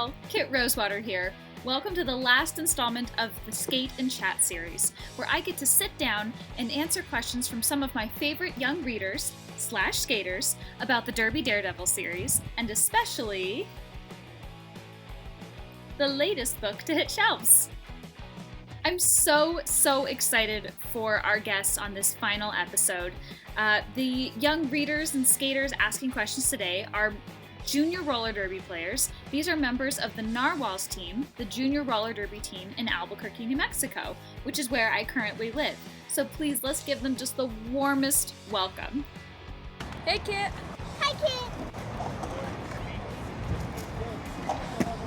all, Kit Rosewater here. Welcome to the last installment of the Skate and Chat series, where I get to sit down and answer questions from some of my favorite young readers / skaters about the Derby Daredevils series, and especially the latest book to hit shelves. I'm so excited for our guests on this final episode. The young readers and skaters asking questions today are junior roller derby players. These are members of the Narwhals team, the junior roller derby team in Albuquerque, New Mexico, which is where I currently live. So please, let's give them just the warmest welcome. Hey, Kit. Hi, Kit.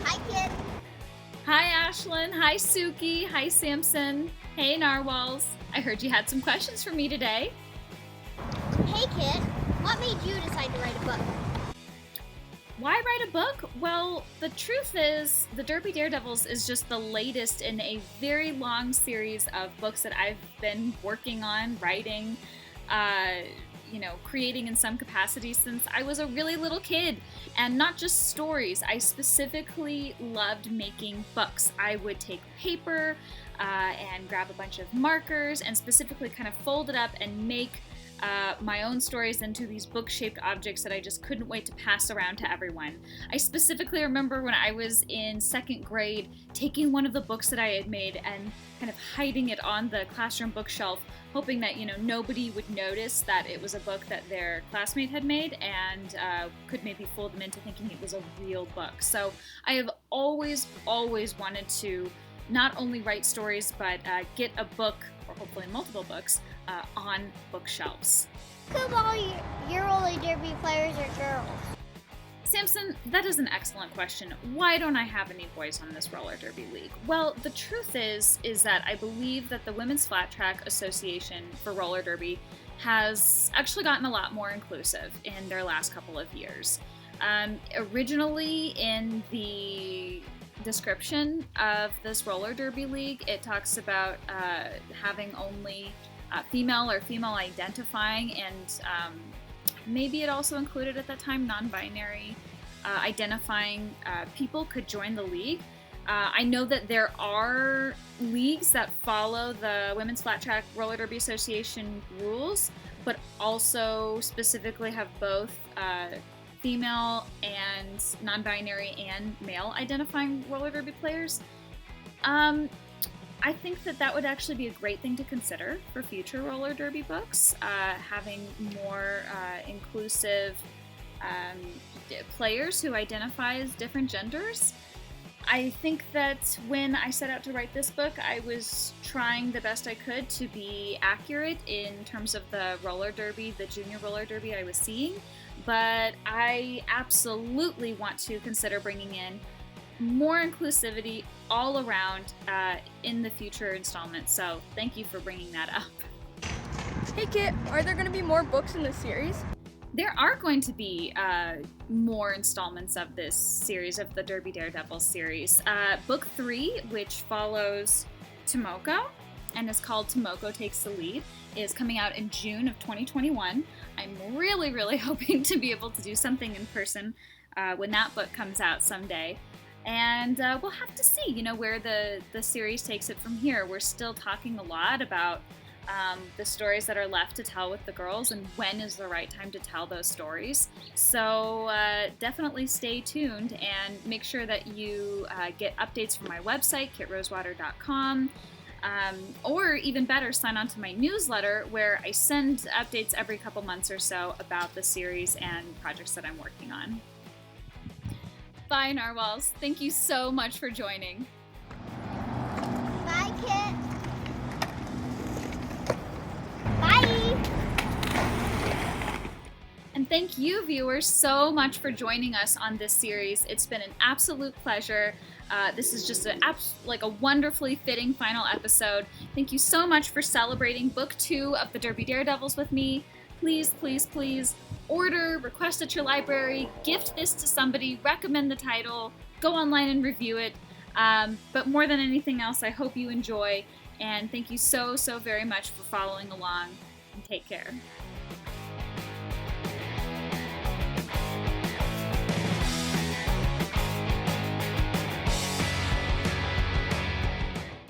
Hi, Kit. Hi, Ashlyn. Hi, Suki. Hi, Samson. Hey, Narwhals. I heard you had some questions for me today. Hey, Kit. What made you decide to write a book? Why write a book? Well, the truth is, the Derby Daredevils is just the latest in a very long series of books that I've been working on, writing, creating in some capacity since I was a really little kid. And not just stories. I specifically loved making books. I would take paper and grab a bunch of markers and specifically kind of fold it up and make my own stories into these book-shaped objects that I just couldn't wait to pass around to everyone. I specifically remember when I was in second grade taking one of the books that I had made and kind of hiding it on the classroom bookshelf, hoping that nobody would notice that it was a book that their classmate had made and could maybe fool them into thinking it was a real book. So I have always wanted to not only write stories but get a book, or hopefully multiple books, on bookshelves. Who of all your roller derby players are girls? Samson, that is an excellent question. Why don't I have any boys on this roller derby league? Well, the truth is that I believe that the Women's Flat Track Association for roller derby has actually gotten a lot more inclusive in their last couple of years. Originally in the description of this roller derby league, it talks about having only female or female identifying, and maybe it also included at that time non-binary identifying people could join the league. I know that there are leagues that follow the Women's Flat Track Roller Derby Association rules, but also specifically have both female and non-binary and male identifying roller derby players. I think that would actually be a great thing to consider for future roller derby books, having more inclusive players who identify as different genders. I think that when I set out to write this book, I was trying the best I could to be accurate in terms of the roller derby, the junior roller derby I was seeing, but I absolutely want to consider bringing in more inclusivity all around in the future installments. So thank you for bringing that up. Hey, Kit. Are there going to be more books in this series? There are going to be more installments of this series, of the Derby Daredevils series. Book 3, which follows Tomoko and is called Tomoko Takes the Lead, is coming out in June of 2021. I'm really hoping to be able to do something in person when that book comes out someday. And we'll have to see, where the series takes it from here. We're still talking a lot about the stories that are left to tell with the girls and when is the right time to tell those stories. So definitely stay tuned and make sure that you get updates from my website, kitrosewater.com. Or even better, sign on to my newsletter where I send updates every couple months or so about the series and projects that I'm working on. Bye, Narwhals. Thank you so much for joining. Bye, Kit. Bye. And thank you, viewers, so much for joining us on this series. It's been an absolute pleasure. This is just a wonderfully fitting final episode. Thank you so much for celebrating Book 2 of the Derby Daredevils with me. Please order, request at your library, gift this to somebody, recommend the title, go online and review it. But more than anything else, I hope you enjoy, and thank you so very much for following along, and take care.